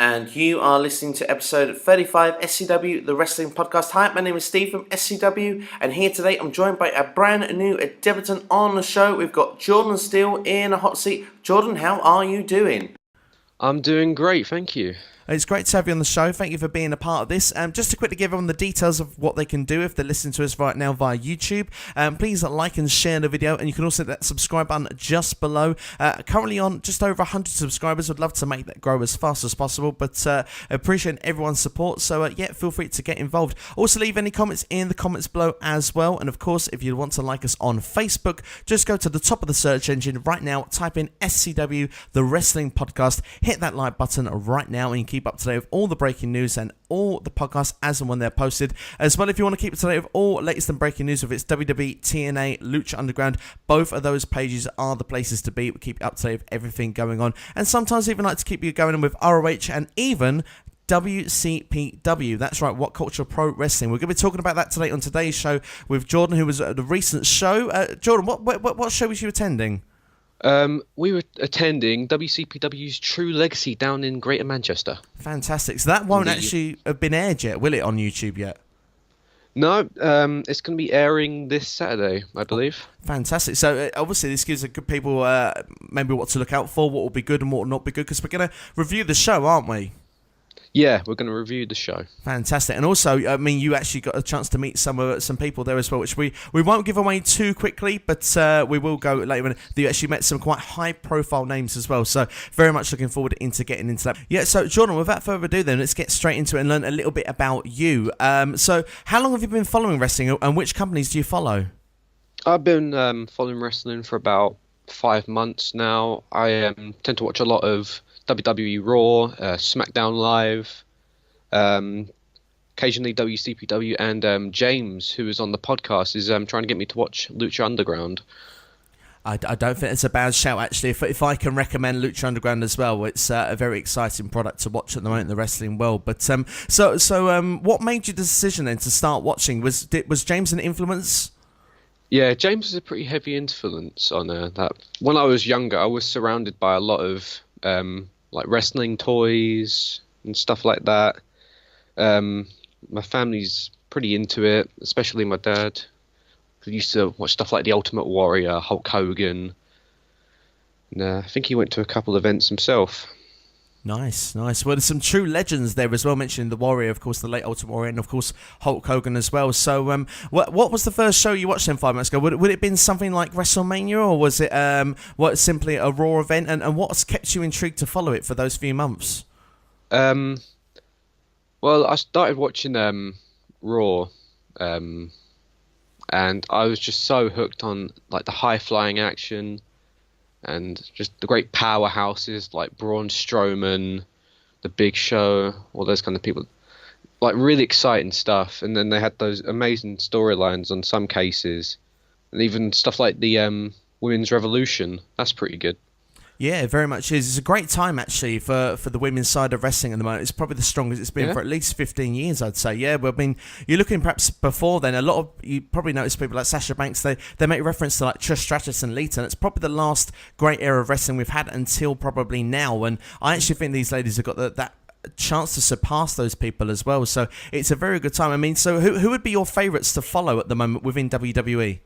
and you are listening to episode 35 SCW, the wrestling podcast. Hi, my name is Steve from SCW, and here today I'm joined by a brand new debutant on the show. We've got Jordan Steele in a hot seat. Jordan, how are you doing? I'm doing great, thank you. It's great to have you on the show. Thank you for being a part of this. Just to quickly give everyone the details of what they can do if they're listening to us right now via YouTube. Please like and share the video, and you can also hit that subscribe button just below. Currently on just over 100 subscribers. Would love to make that grow as fast as possible, but appreciate everyone's support. So yeah, feel free to get involved. Also leave any comments in the comments below as well. And of course, if you want to like us on Facebook, just go to the top of the search engine right now, type in SCW, the wrestling podcast, hit that like button right now, and you can keep up to date with all the breaking news and all the podcasts as and when they're posted. As well, if you want to keep up to date with all latest and breaking news, if it's WWE, TNA, Lucha Underground, both of those pages are the places to be. We keep you up to date with everything going on, and sometimes even like to keep you going on with ROH and even WCPW. That's right, What Culture Pro Wrestling. We're going to be talking about that today on today's show with Jordan, who was at the recent show. Jordan, what show was you attending? We were attending WCPW's True Legacy down in Greater Manchester. Fantastic. So that won't actually have been aired yet, will it, on YouTube yet? No, it's going to be airing this Saturday, I believe. Fantastic. So obviously this gives a good people maybe what to look out for, what will be good and what will not be good, because we're going to review the show, aren't we? Yeah, we're going to review the show. Fantastic. And also, I mean, you actually got a chance to meet some people there as well, which we won't give away too quickly, but we will go later. You actually met some quite high-profile names as well, so very much looking forward into getting into that. Yeah, so Jordan, without further ado then, let's get straight into it and learn a little bit about you. So how long have you been following wrestling, and which companies do you follow? I've been following wrestling for about 5 months now. I tend to watch a lot of WWE Raw, SmackDown Live, occasionally WCPW, and James, who is on the podcast, is trying to get me to watch Lucha Underground. I don't think it's a bad shout, actually. If I can recommend Lucha Underground as well, it's a very exciting product to watch at the moment in the wrestling world. But so what made you the decision then to start watching? Was James an influence? Yeah, James is a pretty heavy influence on that. When I was younger, I was surrounded by a lot of like wrestling toys and stuff like that. My family's pretty into it, especially my dad. He used to watch stuff like The Ultimate Warrior, Hulk Hogan. And I think he went to a couple events himself. Nice. Well, there's some true legends there as well, mentioning the Warrior, of course, the late Ultimate Warrior, and of course Hulk Hogan as well. So what was the first show you watched then 5 months ago? Would it have been something like WrestleMania, or was it simply a Raw event? And what's kept you intrigued to follow it for those few months? Well, I started watching Raw, and I was just so hooked on like the high-flying action and just the great powerhouses like Braun Strowman, The Big Show, all those kind of people. Like really exciting stuff. And then they had those amazing storylines on some cases. And even stuff like the Women's Revolution. That's pretty good. Yeah, very much is. It's a great time, actually, for the women's side of wrestling at the moment. It's probably the strongest it's been for at least 15 years, I'd say. Yeah, but I mean, you're looking perhaps before then, you probably noticed people like Sasha Banks, they make reference to like Trish Stratus and Lita, and it's probably the last great era of wrestling we've had until probably now. And I actually think these ladies have got that chance to surpass those people as well. So it's a very good time. I mean, so who would be your favourites to follow at the moment within WWE?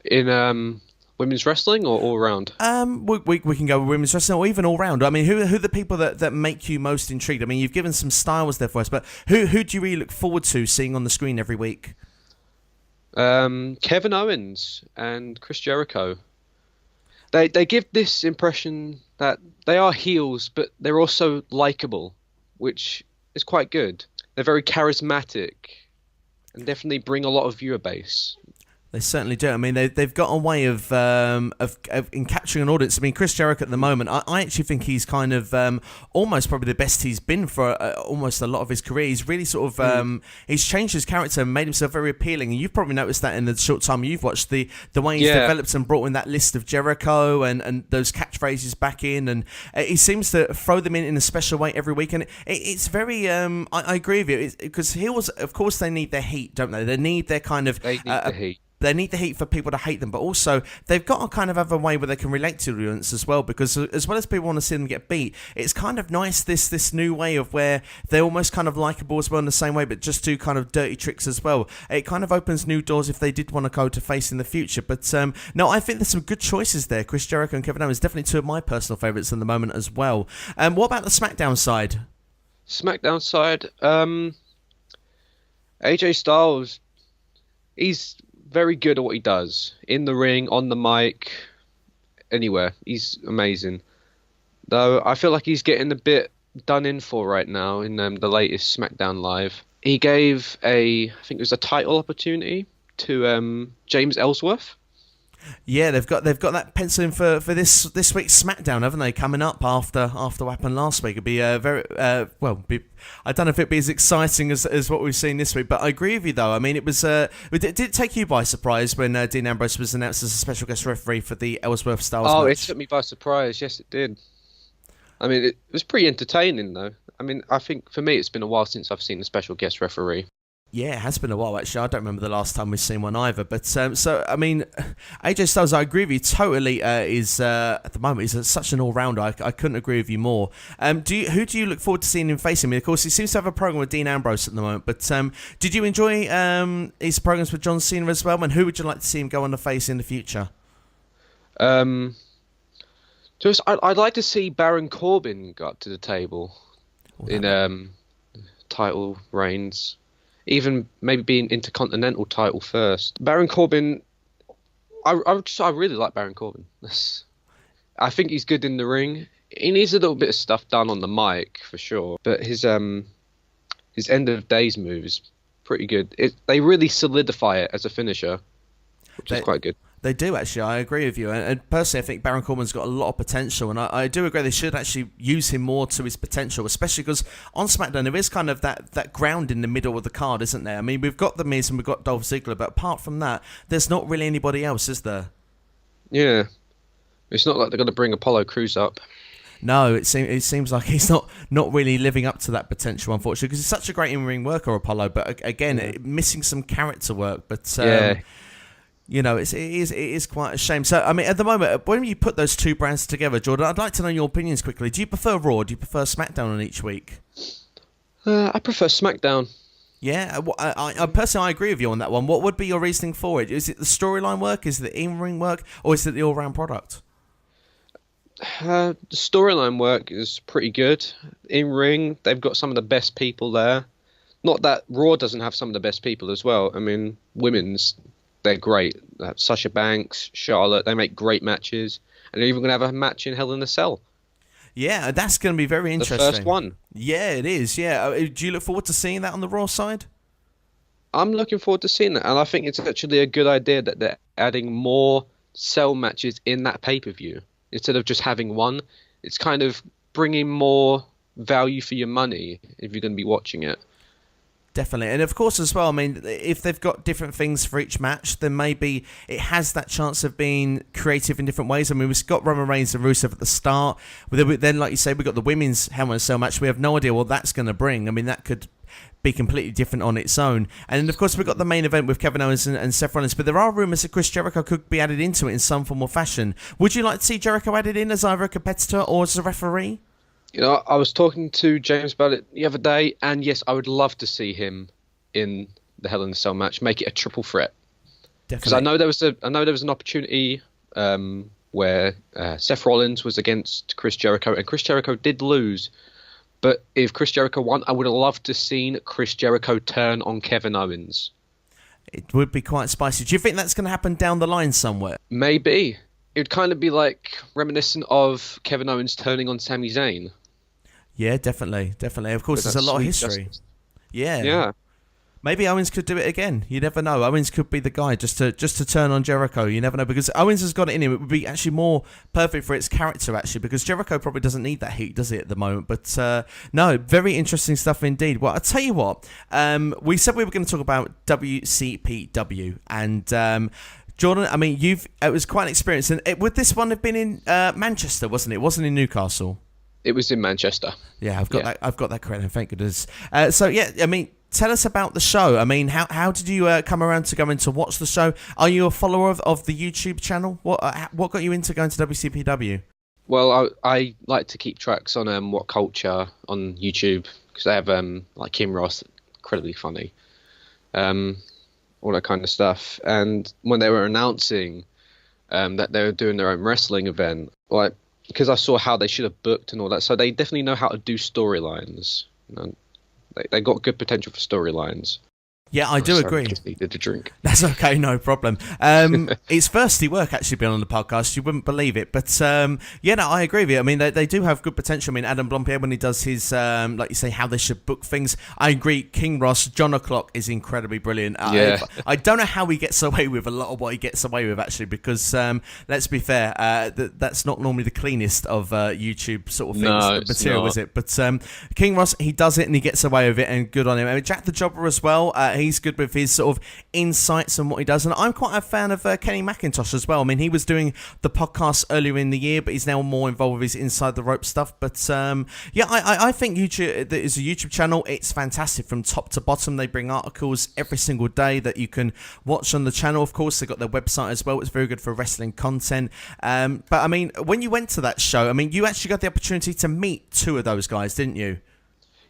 In women's wrestling or all round? We can go with women's wrestling or even all round. I mean, who are the people that make you most intrigued? I mean, you've given some styles there for us, but who do you really look forward to seeing on the screen every week? Kevin Owens and Chris Jericho. They give this impression that they are heels, but they're also likable, which is quite good. They're very charismatic and definitely bring a lot of viewer base. They certainly do. I mean, they've got a way of in capturing an audience. I mean, Chris Jericho at the moment, I actually think he's kind of almost probably the best he's been for almost a lot of his career. He's really sort of he's changed his character and made himself very appealing. And you've probably noticed that in the short time you've watched the way he's developed and brought in that list of Jericho and those catchphrases back in, and he seems to throw them in a special way every week. And it's very I agree with you, because heels, of course, they need their heat, don't they? They need their kind of they need the heat. they need the heat for people to hate them, but also they've got to kind of have a way where they can relate to the audience as well, because as well as people want to see them get beat, it's kind of nice this new way of where they're almost kind of likeable as well in the same way, but just do kind of dirty tricks as well. It kind of opens new doors if they did want to go to face in the future. But no, I think there's some good choices there. Chris Jericho and Kevin Owens, definitely two of my personal favourites at the moment as well. What about the SmackDown side? SmackDown side, AJ Styles, he's very good at what he does. In the ring, on the mic, anywhere. He's amazing. Though I feel like he's getting a bit done in for right now in the latest SmackDown Live. He gave I think it was a title opportunity to James Ellsworth. Yeah, they've got that pencil in for this week's SmackDown, haven't they? Coming up after what happened last week, it'd be I don't know if it'd be as exciting as what we've seen this week, but I agree with you though. I mean, it was did it take you by surprise when Dean Ambrose was announced as a special guest referee for the Ellsworth Styles match? It took me by surprise. Yes, it did. I mean, it was pretty entertaining though. I mean, I think for me it's been a while since I've seen a special guest referee. Yeah, it has been a while, actually. I don't remember the last time we've seen one either. But, so, I mean, AJ Styles, I agree with you totally, is, at the moment, he's such an all-rounder. I couldn't agree with you more. Who do you look forward to seeing him facing? I mean, of course, he seems to have a program with Dean Ambrose at the moment. But did you enjoy his programs with John Cena as well? And who would you like to see him go on the face in the future? I'd like to see Baron Corbin go up to the table in title reigns. Even maybe be an Intercontinental title first. Baron Corbin, I really like Baron Corbin. I think he's good in the ring. He needs a little bit of stuff done on the mic for sure, but his end of days move is pretty good. They really solidify it as a finisher, which is quite good. They do, actually. I agree with you. And personally, I think Baron Corbin's got a lot of potential. And I do agree they should actually use him more to his potential, especially because on SmackDown, there is kind of that ground in the middle of the card, isn't there? I mean, we've got The Miz and we've got Dolph Ziggler, but apart from that, there's not really anybody else, is there? Yeah. It's not like they're going to bring Apollo Crews up. No, it seems like he's not really living up to that potential, unfortunately, because he's such a great in-ring worker, Apollo. But again, missing some character work. But yeah. You know, it is quite a shame. So, I mean, at the moment, when you put those two brands together, Jordan, I'd like to know your opinions quickly. Do you prefer Raw? Do you prefer SmackDown on each week? I prefer SmackDown. Yeah, I personally, I agree with you on that one. What would be your reasoning for it? Is it the storyline work? Is it the in-ring work? Or is it the all-round product? The storyline work is pretty good. In-ring, they've got some of the best people there. Not that Raw doesn't have some of the best people as well. I mean, women's... they're great. Sasha Banks, Charlotte, they make great matches. And they're even going to have a match in Hell in a Cell. Yeah, that's going to be very interesting. The first one. Yeah, it is, yeah. Do you look forward to seeing that on the Raw side? I'm looking forward to seeing that. And I think it's actually a good idea that they're adding more cell matches in that pay-per-view. Instead of just having one. It's kind of bringing more value for your money if you're going to be watching it. Definitely. And of course as well, I mean, if they've got different things for each match, then maybe it has that chance of being creative in different ways. I mean, we've got Roman Reigns and Rusev at the start. Then, like you say, we've got the women's Hell in a Cell match. We have no idea what that's going to bring. I mean, that could be completely different on its own. And then, of course, we've got the main event with Kevin Owens and Seth Rollins. But there are rumours that Chris Jericho could be added into it in some form or fashion. Would you like to see Jericho added in as either a competitor or as a referee? You know, I was talking to James about it the other day, and yes, I would love to see him in the Hell in a Cell match. Make it a triple threat. Because I know there was an opportunity where Seth Rollins was against Chris Jericho, and Chris Jericho did lose. But if Chris Jericho won, I would have loved to seen Chris Jericho turn on Kevin Owens. It would be quite spicy. Do you think that's going to happen down the line somewhere? Maybe. It would kind of be like reminiscent of Kevin Owens turning on Sami Zayn. Yeah, definitely. Of course, there's a lot of history. Justice. Yeah. Maybe Owens could do it again. You never know. Owens could be the guy just to turn on Jericho. You never know, because Owens has got it in him. It would be actually more perfect for its character, actually, because Jericho probably doesn't need that heat, does he, at the moment? But no, very interesting stuff indeed. Well, I'll tell you what. We said we were going to talk about WCPW, and Jordan, I mean, it was quite an experience. And would this one have been in Manchester, wasn't it? It wasn't in Newcastle. It was in Manchester. Yeah, I've got that correct. Thank goodness. So yeah, I mean, tell us about the show. I mean, how did you come around to going to watch the show? Are you a follower of the YouTube channel? What got you into going to WCPW? Well, I like to keep tracks on what culture on YouTube because they have like Kim Ross, incredibly funny, all that kind of stuff. And when they were announcing that they were doing their own wrestling event, like because I saw how they should have booked and all that, so they definitely know how to do storylines. You know, they got good potential for storylines. Yeah, I do agree. Just needed a drink. That's okay, no problem. It's firsty work actually being on the podcast. You wouldn't believe it, but yeah, no, I agree with you. I mean, they do have good potential. I mean, Adam Blompier when he does his like you say, how they should book things. I agree. King Ross, John O'Clock is incredibly brilliant. Yeah. I don't know how he gets away with a lot of what he gets away with actually, because let's be fair, that's not normally the cleanest of YouTube sort of things material, is it? But King Ross, he does it and he gets away with it, and good on him. I mean, Jack the Jobber as well. He's good with his sort of insights and what he does. And I'm quite a fan of Kenny McIntosh as well. I mean, he was doing the podcast earlier in the year, but he's now more involved with his Inside the Rope stuff. But yeah, I think YouTube is a YouTube channel. It's fantastic from top to bottom. They bring articles every single day that you can watch on the channel. Of course, they've got their website as well. It's very good for wrestling content. But I mean, when you went to that show, I mean, you actually got the opportunity to meet two of those guys, didn't you?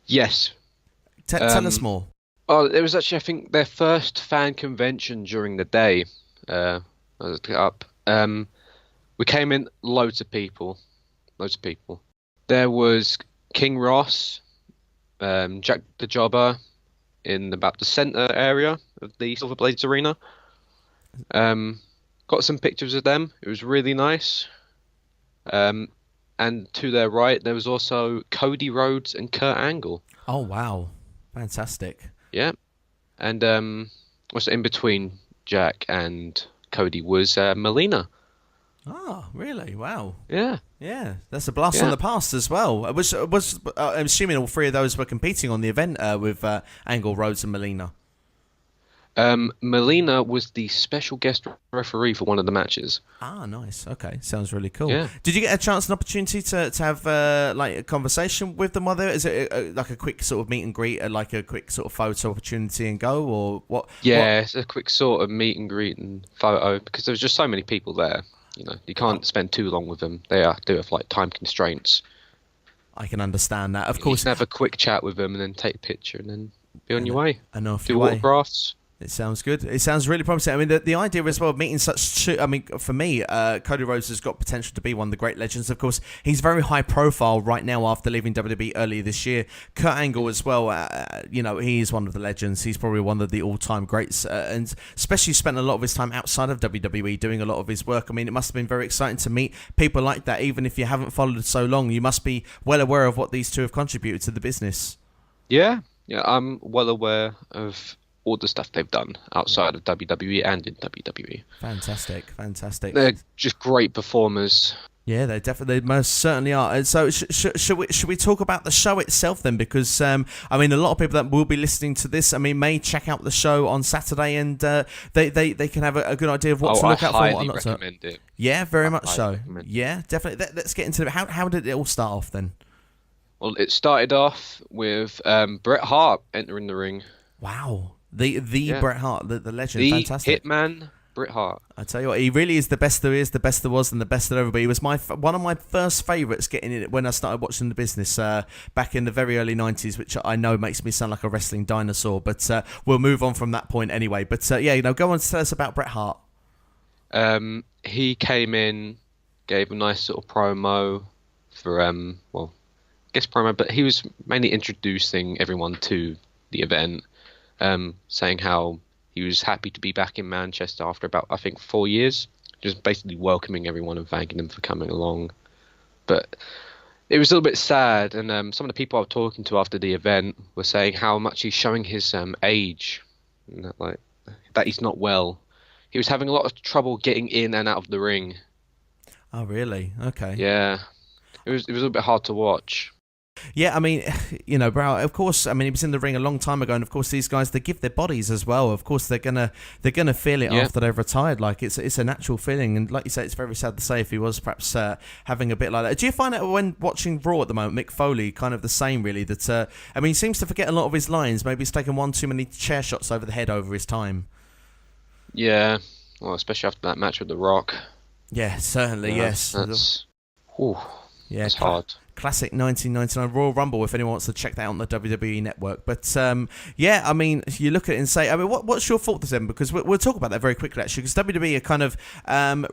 Yes. Tell us more. Oh, it was actually, I think, their first fan convention during the day. I looked it up. We came in, loads of people. There was King Ross, Jack the Jobber in about the centre area of the Silver Blades Arena. Got some pictures of them. It was really nice. And to their right, there was also Cody Rhodes and Kurt Angle. Oh, wow. Fantastic. Yeah, and also in between Jack and Cody was Melina. Oh, really? Wow. Yeah. Yeah, that's a blast from the past as well. I'm assuming all three of those were competing on the event with Angle, Rhodes, and Melina. Melina was the special guest referee for one of the matches. Ah, nice. Okay, sounds really cool. Yeah. Did you get a chance and opportunity to have like a conversation with them? Whether is it like a quick sort of meet and greet, like a quick sort of photo opportunity and go, or what? Yeah, it's a quick sort of meet and greet and photo because there was just so many people there. You know, you can't spend too long with them. They do have like time constraints. I can understand that. Of You course, can have a quick chat with them and then take a picture and then be on your way. I know. Do autographs. It sounds good. It sounds really promising. I mean, the idea as well of meeting such... I mean, for me, Cody Rhodes has got potential to be one of the great legends. Of course, he's very high profile right now after leaving WWE earlier this year. Kurt Angle as well, you know, he is one of the legends. He's probably one of the all-time greats. And especially spent a lot of his time outside of WWE doing a lot of his work. I mean, it must have been very exciting to meet people like that. Even if you haven't followed so long, you must be well aware of what these two have contributed to the business. Yeah, I'm well aware of all the stuff they've done outside of WWE and in WWE. Fantastic. They're just great performers. Yeah, they most certainly are. And so, should we talk about the show itself then? Because I mean, a lot of people that will be listening to this, I mean, may check out the show on Saturday, and they can have a good idea of what to look out for. I highly recommend it. Yeah, very much so. Yeah, definitely. Let's get into it. How did it all start off then? Well, it started off with Bret Hart entering the ring. Wow. The Bret Hart, the legend, the fantastic. Hitman, Bret Hart. I tell you what, he really is the best there is, the best there was, and the best there ever be. He was one of my first favourites getting in it when I started watching the business back in the very early 90s, which I know makes me sound like a wrestling dinosaur, but we'll move on from that point anyway. But yeah, you know, go on to tell us about Bret Hart. He came in, gave a nice sort of promo for promo, but he was mainly introducing everyone to the event. Saying how he was happy to be back in Manchester after about, I think, 4 years. Just basically welcoming everyone and thanking them for coming along. But it was a little bit sad, and some of the people I was talking to after the event were saying how much he's showing his age, and that he's not well. He was having a lot of trouble getting in and out of the ring. Oh, really? Okay. Yeah. It was a little bit hard to watch. Yeah, I mean, Bro, of course, I mean, he was in the ring a long time ago, and of course, these guys, they give their bodies as well. Of course, they're gonna feel it after they've retired. Like, it's a natural feeling, and like you say, it's very sad to say if he was perhaps having a bit like that. Do you find that when watching Raw at the moment, Mick Foley, kind of the same, really? That I mean, he seems to forget a lot of his lines. Maybe he's taken one too many chair shots over the head over his time. Yeah, well, especially after that match with The Rock. Yeah, certainly, yes. Yeah, it's hard. Classic 1999 Royal Rumble, if anyone wants to check that out on the WWE Network. But yeah, I mean, you look at it and say, I mean, what's your thought then? Because we'll talk about that very quickly, actually, because WWE are kind of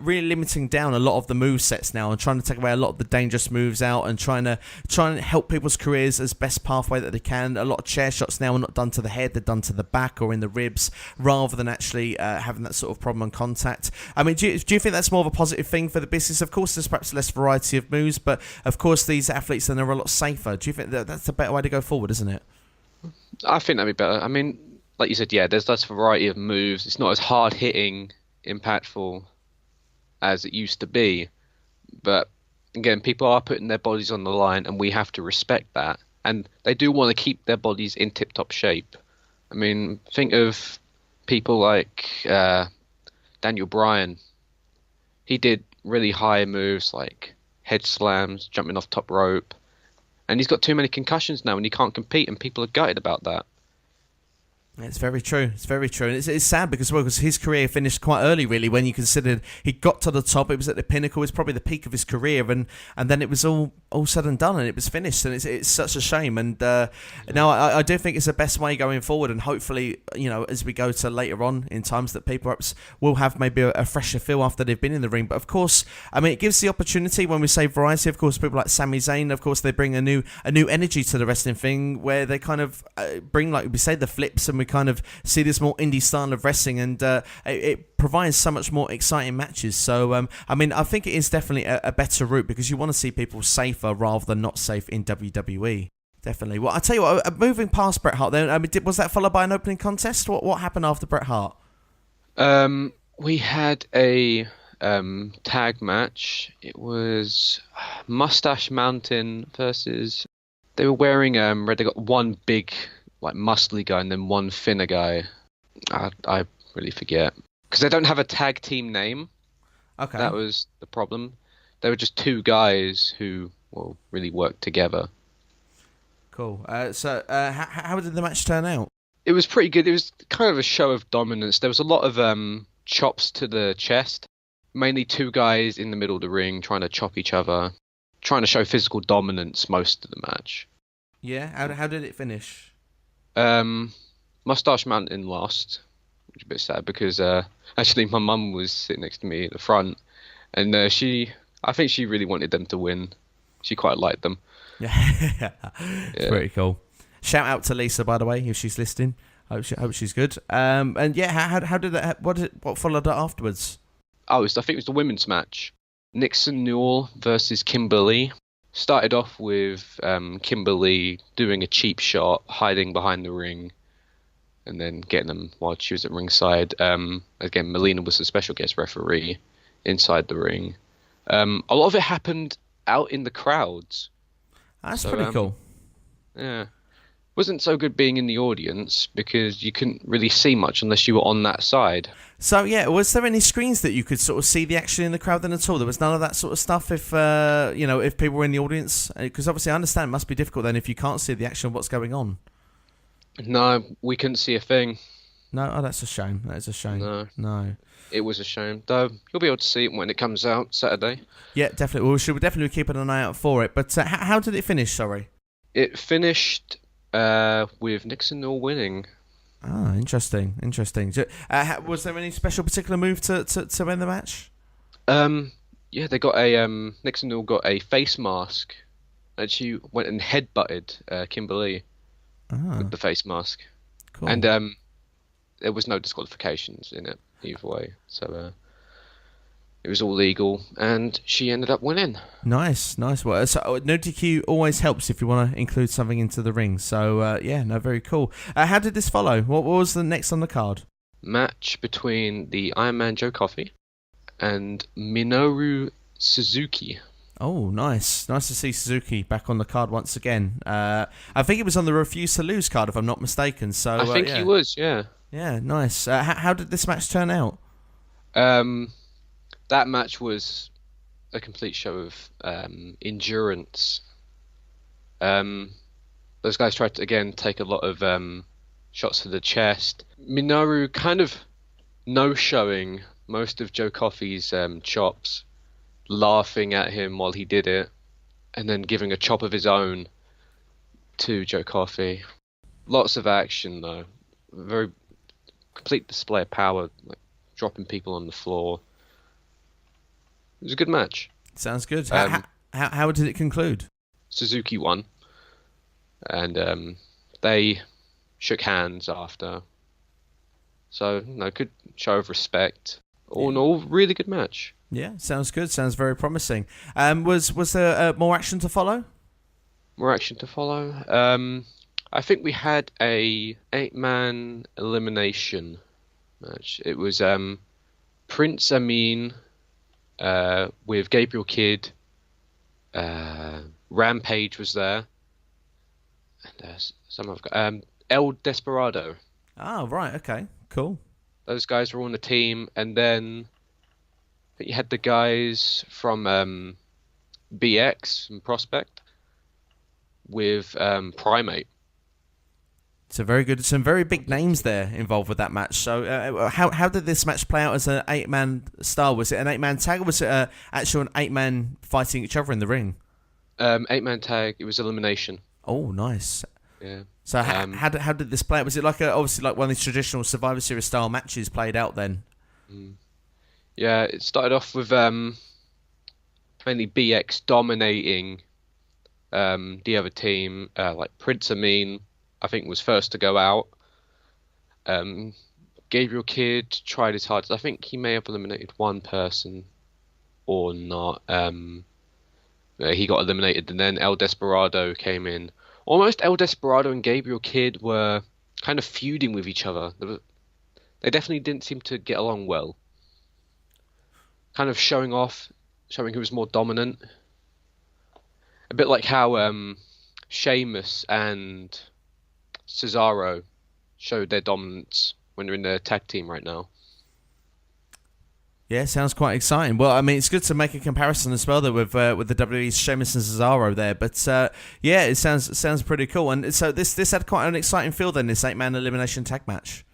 really limiting down a lot of the move sets now and trying to take away a lot of the dangerous moves out and trying to help people's careers as best pathway that they can. A lot of chair shots now are not done to the head, they're done to the back or in the ribs, rather than actually having that sort of problem on contact. I mean, do you think that's more of a positive thing for the business? Of course, there's perhaps less variety of moves, but of course, these athletes then are a lot safer. Do you think that's a better way to go forward, isn't it? I think that'd be better. I mean, like you said, yeah, there's less variety of moves. It's not as hard hitting, impactful as it used to be. But again, people are putting their bodies on the line, and we have to respect that. And they do want to keep their bodies in tip-top shape. I mean, think of people like Daniel Bryan. He did really high moves like head slams, jumping off top rope. And he's got too many concussions now and he can't compete, and people are gutted about that. It's very true. It's very true. And it's sad because his career finished quite early, really, when you considered he got to the top. It was at the pinnacle. It was probably the peak of his career. And then it was all said and done and it was finished. And it's such a shame. And now I do think it's the best way going forward. And hopefully, as we go to later on in times, that people perhaps will have maybe a fresher feel after they've been in the ring. But of course, I mean, it gives the opportunity when we say variety. Of course, people like Sami Zayn, of course, they bring a new energy to the wrestling thing where they kind of bring, like we say, the flips, and we kind of see this more indie style of wrestling, and it provides so much more exciting matches. So I mean, I think it is definitely a better route because you want to see people safer rather than not safe in WWE. Definitely. Well, I tell you what, moving past Bret Hart, then, I mean, was that followed by an opening contest? What happened after Bret Hart? We had a tag match. It was Mustache Mountain versus. They were wearing red. They got one big, like, muscly guy and then one thinner guy. I really forget because they don't have a tag team name. Okay, that was the problem. They were just two guys who really worked together. Cool. So how did the match turn out? It was pretty good. It was kind of a show of dominance. There was a lot of chops to the chest. Mainly two guys in the middle of the ring trying to chop each other, trying to show physical dominance most of the match. Yeah. How did it finish? Mustache Mountain lost, which is a bit sad because actually my mum was sitting next to me at the front, and I think she really wanted them to win. She quite liked them. Yeah. Pretty cool. Shout out to Lisa, by the way, if she's listening. Hope she's good. And yeah, how did that? What followed that afterwards? I think it was the women's match. Nixon Newell versus Kimberly. Started off with Kimberly doing a cheap shot, hiding behind the ring, and then getting them while she was at ringside. Again, Melina was the special guest referee inside the ring. A lot of it happened out in the crowds. That's pretty cool. Yeah. Wasn't so good being in the audience because you couldn't really see much unless you were on that side. So yeah, was there any screens that you could sort of see the action in the crowd then at all? There was none of that sort of stuff if if people were in the audience, because obviously I understand it must be difficult then if you can't see the action of what's going on. No, we couldn't see a thing. No, that's a shame. That is a shame. No. It was a shame, though. You'll be able to see it when it comes out Saturday. Yeah, definitely. Well, we should definitely keep an eye out for it. But how did it finish? Sorry. It finished with Nixon Newell winning. Ah, interesting. Was there any special particular move to end the match? Yeah, they got a Nixon Newell got a face mask, and she went and headbutted Kimberly with the face mask. Cool. And there was no disqualifications in it either way, so it was all legal, and she ended up winning. Nice. Well, so no DQ always helps if you want to include something into the ring. So very cool. How did this follow? What was the next on the card? Match between the Iron Man Joe Coffey and Minoru Suzuki. Oh, nice. Nice to see Suzuki back on the card once again. I think it was on the Refuse to Lose card, if I'm not mistaken. So I think yeah. he was, yeah. Yeah, nice. How did this match turn out? That match was a complete show of endurance. Those guys tried to, again, take a lot of shots to the chest. Minoru kind of no-showing most of Joe Coffey's chops, laughing at him while he did it, and then giving a chop of his own to Joe Coffey. Lots of action, though. Very complete display of power, like dropping people on the floor. It was a good match. Sounds good. How did it conclude? Suzuki won, and they shook hands after. So, good show of respect. All in all, really good match. Yeah, sounds good. Sounds very promising. Was there more action to follow? More action to follow. I think we had a 8-man elimination match. It was Prince Amin with Gabriel Kidd. Rampage was there, and some I've got El Desperado. Oh, right. Okay. Cool. Those guys were on the team, and then I think you had the guys from BX and Prospect with Primate. Some very big names there involved with that match. So, how did this match play out as an 8-man style? Was it an 8-man tag, or was it actually an 8-man fighting each other in the ring? 8-man tag. It was elimination. Oh, nice. Yeah. So how did this play out? Was it obviously like one of these traditional Survivor Series style matches played out then? Yeah, it started off with mainly BX dominating the other team. Like Prince Amin, I think, was first to go out. Gabriel Kidd tried his hardest. I think he may have eliminated one person or not. He got eliminated, and then El Desperado came in. Almost El Desperado and Gabriel Kidd were kind of feuding with each other. They definitely didn't seem to get along well. Kind of showing who was more dominant. A bit like how Sheamus and Cesaro showed their dominance when they're in their tag team right now. Yeah, sounds quite exciting. Well, I mean, it's good to make a comparison as well, though, with the WWE's Sheamus and Cesaro there. But yeah, it sounds pretty cool. And so this had quite an exciting feel then, this 8-man elimination tag match.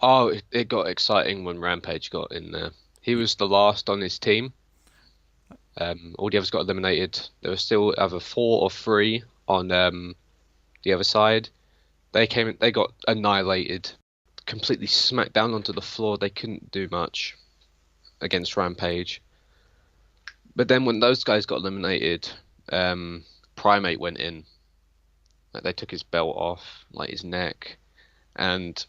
Oh, it got exciting when Rampage got in there. He was the last on his team. All the others got eliminated. There were still either 4 or 3 on the other side. They came in, they got annihilated, completely smacked down onto the floor. They couldn't do much against Rampage. But then when those guys got eliminated, Primate went in. Like, they took his belt off, like his neck, and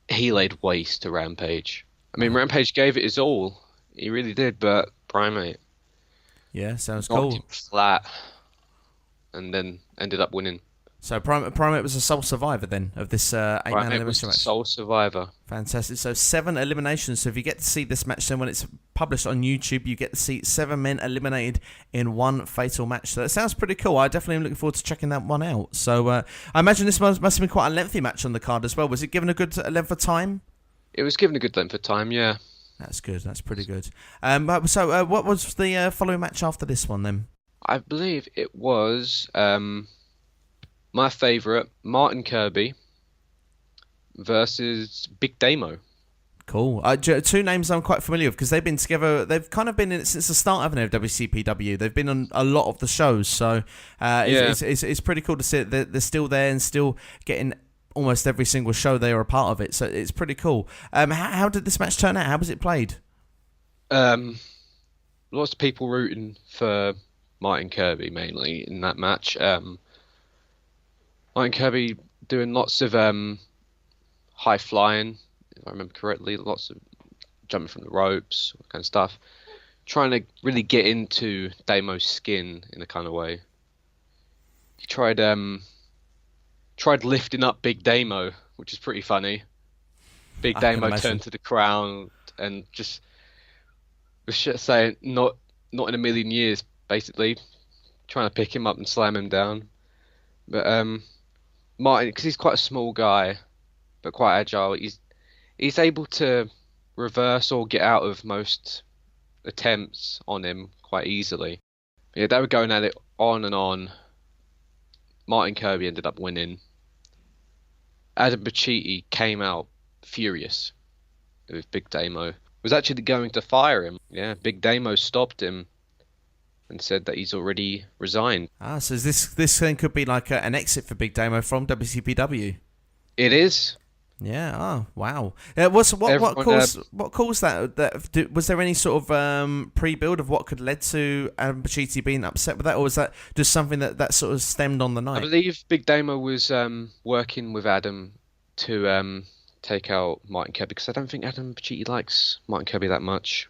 he laid waste to Rampage. I mean, Rampage gave it his all. He really did, but Primate, yeah, sounds knocked cool. him flat, and then ended up winning. So Primate was a sole survivor then of this 8-man elimination match. Sole survivor. Fantastic. So 7 eliminations. So if you get to see this match, then when it's published on YouTube, you get to see 7 men eliminated in one fatal match. So that sounds pretty cool. I definitely am looking forward to checking that one out. So I imagine this must have been quite a lengthy match on the card as well. Was it given a good length of time? It was given a good length of time, yeah. That's good. That's pretty good. So what was the following match after this one then? I believe it was my favourite, Martin Kirby versus Big Damo. Cool. 2 names I'm quite familiar with because they've been together. They've kind of been in it since the start, haven't they, of WCPW? They've been on a lot of the shows, so it's pretty cool to see that they're still there and still getting almost every single show they are a part of it. So it's pretty cool. How did this match turn out? How was it played? Lots of people rooting for Martin Kirby mainly in that match. Martin Kirby doing lots of high flying, if I remember correctly, lots of jumping from the ropes, all that kind of stuff. Trying to really get into Damo's skin in a kind of way. He tried lifting up Big Damo, which is pretty funny. Big Damo turned to the crowd and just was just saying, not not in a million years, basically, trying to pick him up and slam him down. But Martin, because he's quite a small guy, but quite agile, he's able to reverse or get out of most attempts on him quite easily. Yeah, they were going at it on and on. Martin Kirby ended up winning. Adam Pacitti came out furious with Big Damo. Was actually going to fire him. Yeah, Big Damo stopped him and said that he's already resigned. So this thing could be like an exit for Big Damo from WCPW. It is. Yeah. Oh, wow. What caused that? Was there any sort of pre-build of what could lead to Adam Pacitti being upset with that, or was that just something that sort of stemmed on the night? I believe Big Damo was working with Adam to take out Martin Kirby, because I don't think Adam Pacitti likes Martin Kirby that much.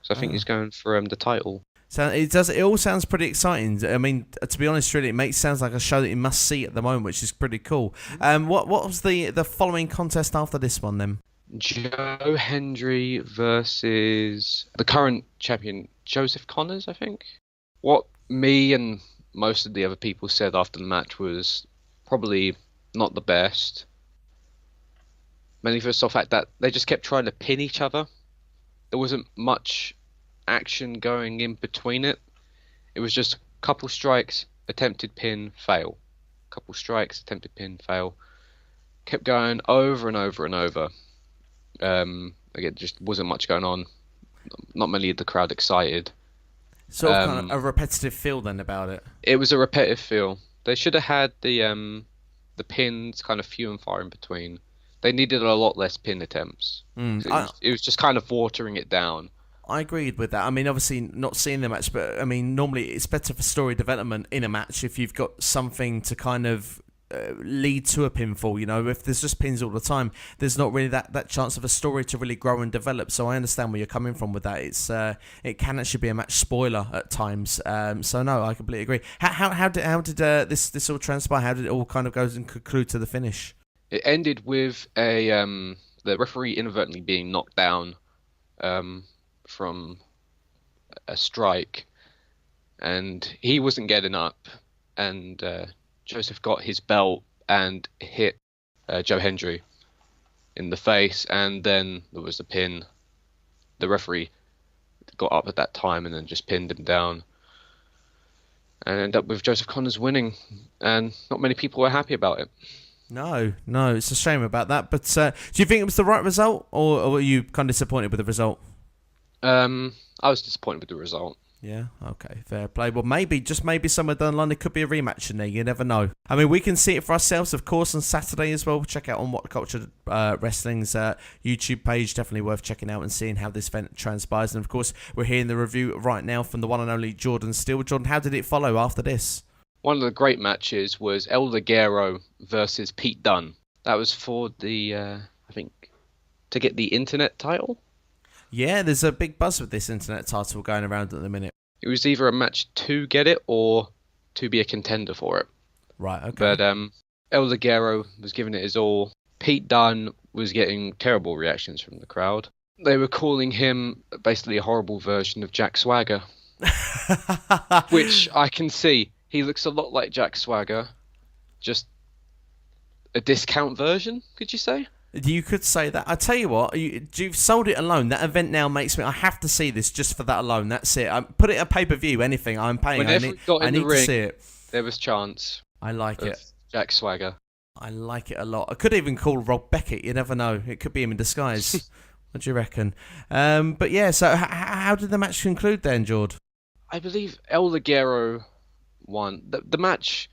So I think he's going for the title. So it all sounds pretty exciting. I mean, to be honest, really, sounds like a show that you must see at the moment, which is pretty cool. What was the following contest after this one then? Joe Hendry versus the current champion, Joseph Connors, I think. What me and most of the other people said after the match was probably not the best. Mainly for the fact that they just kept trying to pin each other. There wasn't much action going in between it. It was just couple strikes, attempted pin, fail. Couple strikes, attempted pin, fail. Kept going over and over and over. Again, just wasn't much going on. Not many of the crowd excited. Sort of kind of a repetitive feel then about it. It was a repetitive feel. They should have had the pins kind of few and far in between. They needed a lot less pin attempts. It was just kind of watering it down. I agreed with that. I mean, obviously not seeing the match, but I mean, normally it's better for story development in a match if you've got something to kind of lead to a pinfall. You know, if there's just pins all the time, there's not really that chance of a story to really grow and develop. So I understand where you're coming from with that. It can actually be a match spoiler at times. So no, I completely agree. How did this all transpire? How did it all kind of go and conclude to the finish? It ended with the referee inadvertently being knocked down from a strike, and he wasn't getting up, and Joseph got his belt and hit Joe Hendry in the face, and then there was the pin. The referee got up at that time and then just pinned him down, and ended up with Joseph Connors winning, and not many people were happy about it. No, it's a shame about that, but do you think it was the right result, or were you kind of disappointed with the result? I was disappointed with the result. Yeah, okay, fair play. Well, maybe somewhere down the line there could be a rematch in there. You never know. I mean, we can see it for ourselves, of course, on Saturday as well. Check out on What Culture Wrestling's YouTube page. Definitely worth checking out and seeing how this event transpires. And of course, we're hearing the review right now from the one and only Jordan Steele. Jordan, how did it follow after this? One of the great matches was El Ligero versus Pete Dunne. That was for the, I think, to get the internet title. Yeah, there's a big buzz with this internet title going around at the minute. It was either a match to get it or to be a contender for it. Right, okay. But El Ligero was giving it his all. Pete Dunne was getting terrible reactions from the crowd. They were calling him basically a horrible version of Jack Swagger. Which I can see. He looks a lot like Jack Swagger. Just a discount version, could you say? You could say that. I tell you what, you've sold it alone. That event now makes me. I have to see this just for that alone. That's it. Put it at pay-per-view. Anything. I'm paying. Whenever it got in the ring, to see it. There was chance. I like it. Jack Swagger. I like it a lot. I could even call Rob Beckett. You never know. It could be him in disguise. What do you reckon? But yeah. So how did the match conclude then, Jord? I believe El Ligero won. The match.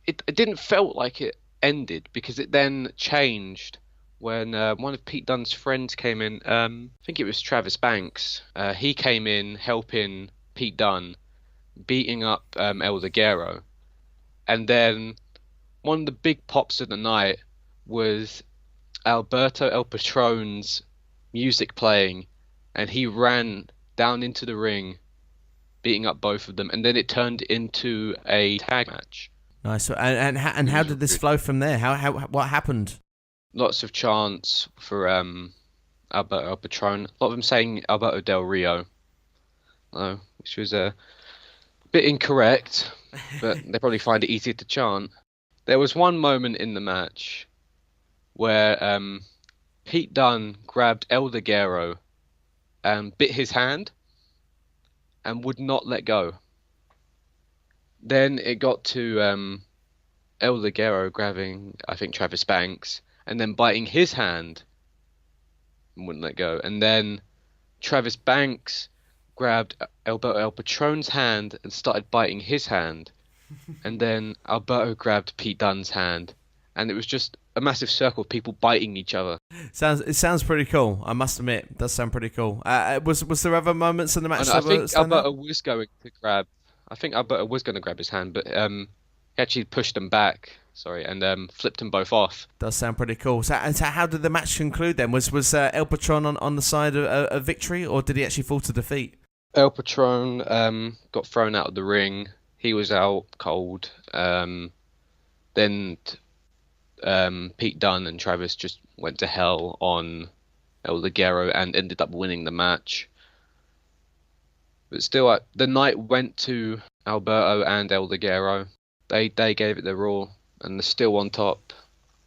It didn't felt like it ended because it then changed. When one of Pete Dunne's friends came in, I think it was Travis Banks, he came in helping Pete Dunne, beating up El Ligero. And then one of the big pops of the night was Alberto El Patron's music playing, and he ran down into the ring, beating up both of them. And then it turned into a tag match. Nice. And how did this flow from there? What happened? Lots of chants for Alberto El Patron. A lot of them saying Alberto Del Rio. though, which was a bit incorrect, but they probably find it easier to chant. There was one moment in the match where Pete Dunne grabbed El Ligero and bit his hand and would not let go. Then it got to El Ligero grabbing, I think, Travis Banks, and then biting his hand and wouldn't let go. And then Travis Banks grabbed Alberto El Patron's hand and started biting his hand. And then Alberto grabbed Pete Dunne's hand. And it was just a massive circle of people biting each other. It sounds pretty cool. I must admit, it does sound pretty cool. Was there other moments in the match? And I think Alberto was going to grab. I think Alberto was going to grab his hand, but he actually pushed him back. Sorry, and flipped them both off. Does sound pretty cool. So how did the match conclude then? Was El Patron on the side of victory, or did he actually fall to defeat? El Patron got thrown out of the ring. He was out cold. Then Pete Dunne and Travis just went to hell on El Ligero and ended up winning the match. But still, the night went to Alberto and El Ligero. They gave it their all, and they're still on top,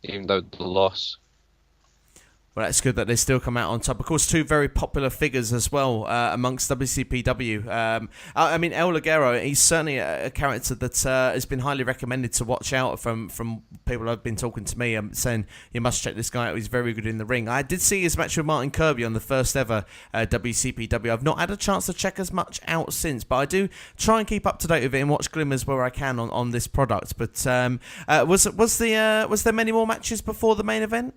even though the loss. Well, that's good that they still come out on top. Of course, two very popular figures as well amongst WCPW. I mean, El Ligero, he's certainly a character that has been highly recommended to watch out from people who've been talking to me, saying you must check this guy out. He's very good in the ring. I did see his match with Martin Kirby on the first ever WCPW. I've not had a chance to check as much out since, but I do try and keep up to date with it and watch glimmers where I can on this product. But was there many more matches before the main event?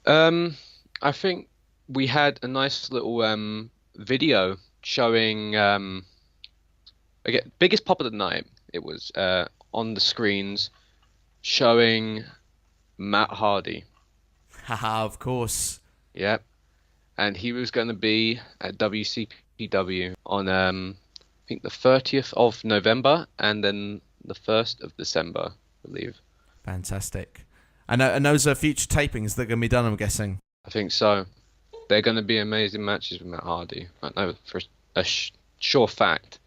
I think we had a nice little video showing again, biggest pop of the night. It was on the screens showing Matt Hardy. Haha, of course. Yep. And he was going to be at WCPW on I think the 30th of November and then the 1st of December, I believe. Fantastic. And those are future tapings that are going to be done, I'm guessing. I think so. They're going to be amazing matches with Matt Hardy. I know for a sure fact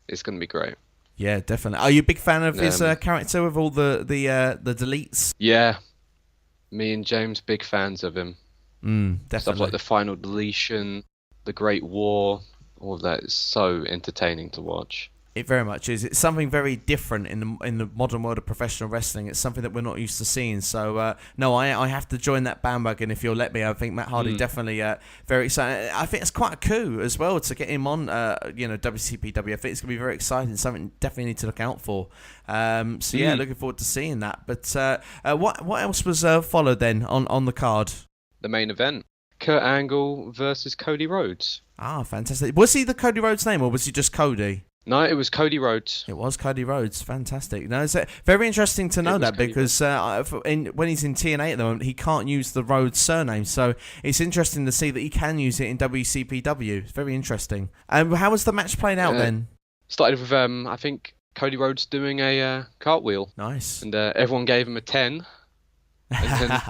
it's going to be great. Yeah, definitely. Are you a big fan of his character with all the deletes? Yeah. Me and James, big fans of him. Definitely. Stuff like the Final Deletion, the Great War, all of that is so entertaining to watch. It very much is. It's something very different in the modern world of professional wrestling. It's something that we're not used to seeing. So, no, I have to join that bandwagon if you'll let me. I think Matt Hardy definitely very exciting. I think it's quite a coup as well to get him on, WCPW. I think it's going to be very exciting. Something definitely need to look out for. So, yeah, looking forward to seeing that. But what else was followed then on the card? The main event. Kurt Angle versus Cody Rhodes. Ah, fantastic. Was he the Cody Rhodes name or was he just Cody? No, it was Cody Rhodes. It was Cody Rhodes. Fantastic. No, it's very interesting to know that because when he's in TNA at the moment, he can't use the Rhodes surname. So it's interesting to see that he can use it in WCPW. It's very interesting. How was the match playing out then? Started with, I think, Cody Rhodes doing a cartwheel. Nice. And everyone gave him a 10. And then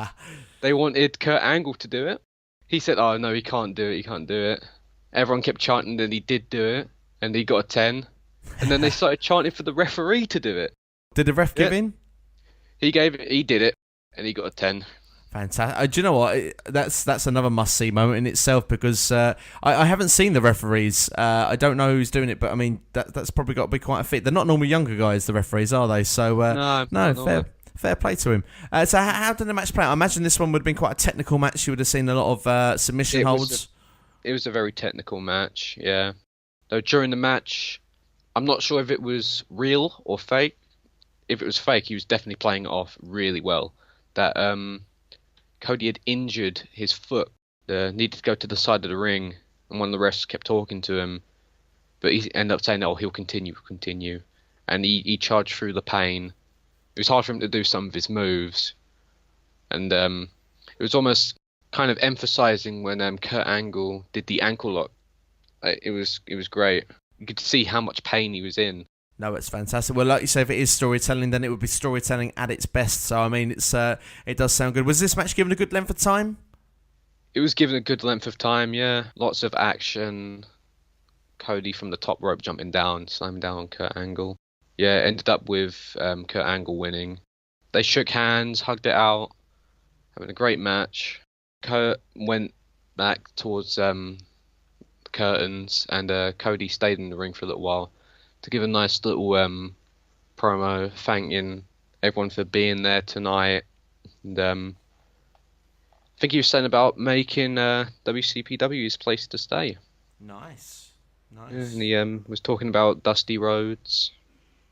they wanted Kurt Angle to do it. He said, oh, no, he can't do it. He can't do it. Everyone kept chanting that he did do it. And he got a 10. And then they started chanting for the referee to do it. Did the ref give in? He did it, and he got a 10. Fantastic. Do you know what? That's another must-see moment in itself because I haven't seen the referees. I don't know who's doing it, but I mean, that's probably got to be quite a feat. They're not normally younger guys, the referees, are they? So, no, fair play to him. So how did the match play out? I imagine this one would have been quite a technical match. You would have seen a lot of submission holds. It was a very technical match, yeah. Though during the match, I'm not sure if it was real or fake. If it was fake, he was definitely playing it off really well. That Cody had injured his foot, needed to go to the side of the ring, and one of the wrestlers kept talking to him, but he ended up saying, "Oh, he'll continue," and he charged through the pain. It was hard for him to do some of his moves, and it was almost kind of emphasizing when Kurt Angle did the ankle lock. It was great. You could see how much pain he was in. No, it's fantastic. Well, like you say, if it is storytelling, then it would be storytelling at its best. So, I mean, it does sound good. Was this match given a good length of time? It was given a good length of time, yeah. Lots of action. Cody from the top rope jumping down, slamming down on Kurt Angle. Yeah, it ended up with Kurt Angle winning. They shook hands, hugged it out, having a great match. Kurt went back towards the curtains, and Cody stayed in the ring for a little while to give a nice little promo, thanking everyone for being there tonight. And I think he was saying about making WCPW his place to stay. Nice. Yeah, and he was talking about Dusty Rhodes.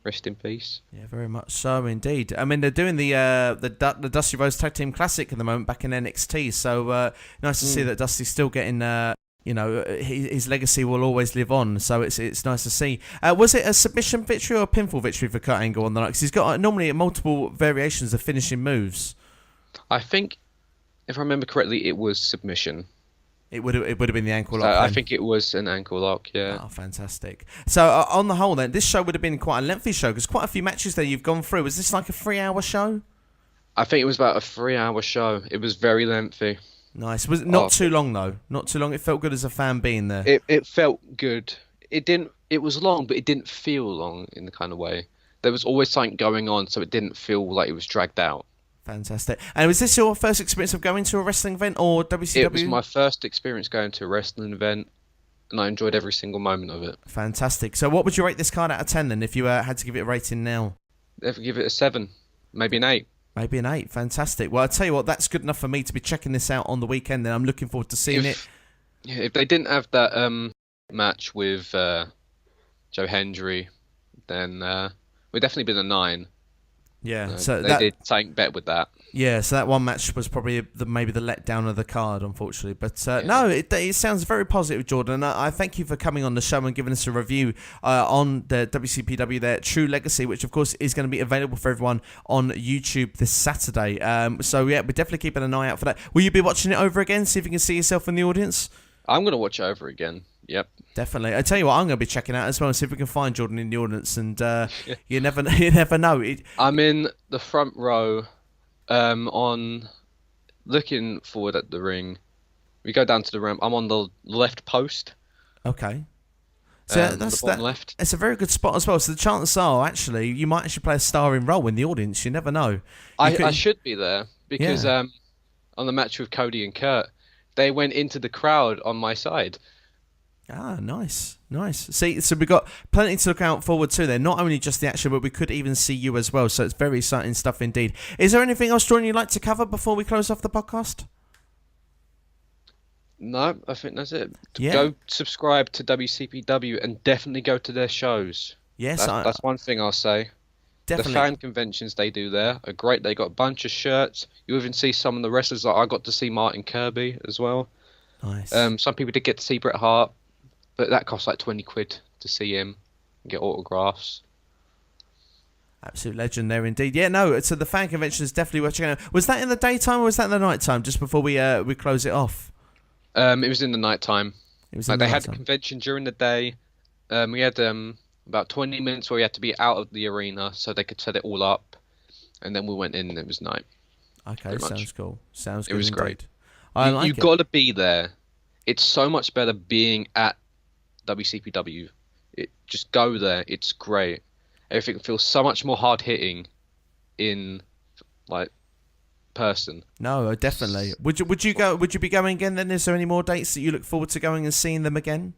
Rest in peace. Yeah, very much so indeed. I mean, they're doing the Dusty Rhodes Tag Team Classic at the moment back in NXT, so nice to see that Dusty's still getting, his legacy will always live on, so it's nice to see. Was it a submission victory or a pinfall victory for Kurt Angle on the night? Because he's got normally multiple variations of finishing moves. I think, if I remember correctly, it was submission. It would have been the ankle lock. I think it was an ankle lock, yeah. Oh, fantastic. So on the whole then, this show would have been quite a lengthy show because quite a few matches there you've gone through. Was this like a 3-hour show? I think it was about a 3-hour show. It was very lengthy. Nice. Was it not too long though? Not too long. It felt good as a fan being there. It felt good. It was long, but it didn't feel long in the kind of way. There was always something going on, so it didn't feel like it was dragged out. Fantastic. And was this your first experience of going to a wrestling event or WCW? It was my first experience going to a wrestling event, and I enjoyed every single moment of it. Fantastic. So what would you rate this card out of 10 then, if you had to give it a rating now? I'd give it a 7, maybe an 8. Maybe an 8. Fantastic. Well, I'll tell you what, that's good enough for me to be checking this out on the weekend, and I'm looking forward to seeing it. Yeah, if they didn't have that match with Joe Hendry, then we'd definitely been a 9. Yeah, so they did something better with that. Yeah, so that one match was probably maybe the letdown of the card, unfortunately. But no, it sounds very positive, Jordan. I thank you for coming on the show and giving us a review on the WCPW, their True Legacy, which of course is going to be available for everyone on YouTube this Saturday. So yeah, we're definitely keeping an eye out for that. Will you be watching it over again, see if you can see yourself in the audience? I'm going to watch it over again. Yep. Definitely. I tell you what, I'm going to be checking out as well and see if we can find Jordan in the audience. And you never know. I'm in the front row, on looking forward at the ring. We go down to the ramp. I'm on the left post. Okay. So that's left. It's a very good spot as well. So the chances are, actually, you might actually play a starring role in the audience. You never know. I should be there because on the match with Cody and Kurt, they went into the crowd on my side. Ah, nice. See, so we've got plenty to look out forward to there. Not only just the action, but we could even see you as well. So it's very exciting stuff indeed. Is there anything else, Jordan, you'd like to cover before we close off the podcast? No, I think that's it. Yeah. Go subscribe to WCPW and definitely go to their shows. Yes, that's one thing I'll say. Definitely. The fan conventions they do there are great. They got a bunch of shirts. You even see some of the wrestlers. Like I got to see Martin Kirby as well. Nice. Some people did get to see Bret Hart. But that costs like 20 quid to see him and get autographs. Absolute legend there indeed. Yeah, no, so the fan convention is definitely worth checking out. Was that in the daytime or was that in the night time, just before we close it off? It was in the night time. They had the convention during the day. We had about 20 minutes where we had to be out of the arena so they could set it all up. And then we went in and it was night. Okay, sounds cool. Sounds good. It was indeed. Great. You've got to be there. It's so much better being at WCPW. Just go there. It's great. Everything feels so much more hard hitting in person. No, definitely. Would you go? Would you be going again? Then is there any more dates that you look forward to going and seeing them again?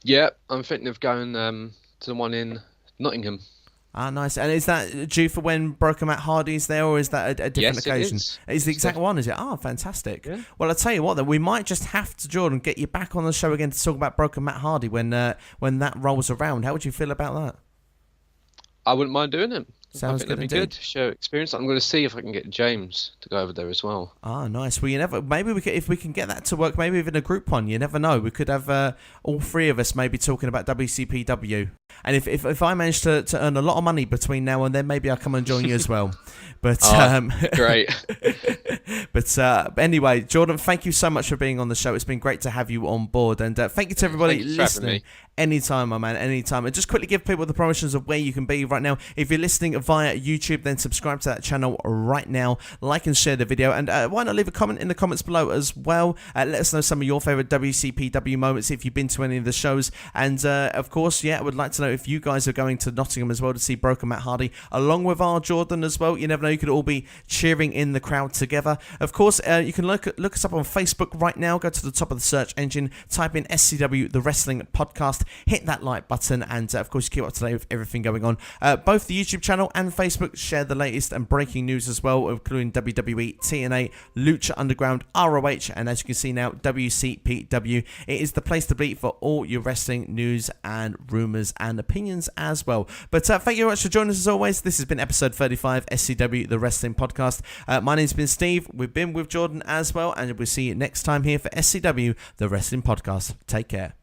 Yeah, I'm thinking of going to the one in Nottingham. Ah, nice. And is that due for when Broken Matt Hardy's there, or is that a different occasion? It is. It's the exact one, is it? Ah, fantastic. Yeah. Well, I'll tell you what, then we might just have to, Jordan, get you back on the show again to talk about Broken Matt Hardy when that rolls around. How would you feel about that? I wouldn't mind doing it. Sounds good indeed. Good. Show experience. I'm going to see if I can get James to go over there as well. Ah, nice. Well, maybe if we can get that to work, maybe even a group one. You never know. We could have all three of us maybe talking about WCPW. And if I manage to earn a lot of money between now and then, maybe I'll come and join you as well. But great. But anyway, Jordan, thank you so much for being on the show. It's been great to have you on board, and thank you to everybody listening. Anytime, my man, anytime. And just quickly give people the promotions of where you can be right now. If you're listening via YouTube, then subscribe to that channel right now. Like and share the video. And why not leave a comment in the comments below as well. Let us know some of your favourite WCPW moments if you've been to any of the shows. And, of course, I would like to know if you guys are going to Nottingham as well to see Broken Matt Hardy, along with our Jordan as well. You never know, you could all be cheering in the crowd together. Of course, you can look us up on Facebook right now. Go to the top of the search engine, type in SCW, the Wrestling Podcast. Hit that like button, and of course keep up to date with everything going on. Both the YouTube channel and Facebook share the latest and breaking news as well, including WWE, TNA, Lucha Underground, ROH, and as you can see now, WCPW. It is the place to be for all your wrestling news and rumours and opinions as well. But thank you very much for joining us as always. This has been episode 35, SCW, the Wrestling Podcast. My name's been Steve. We've been with Jordan as well, and we'll see you next time here for SCW, the Wrestling Podcast. Take care.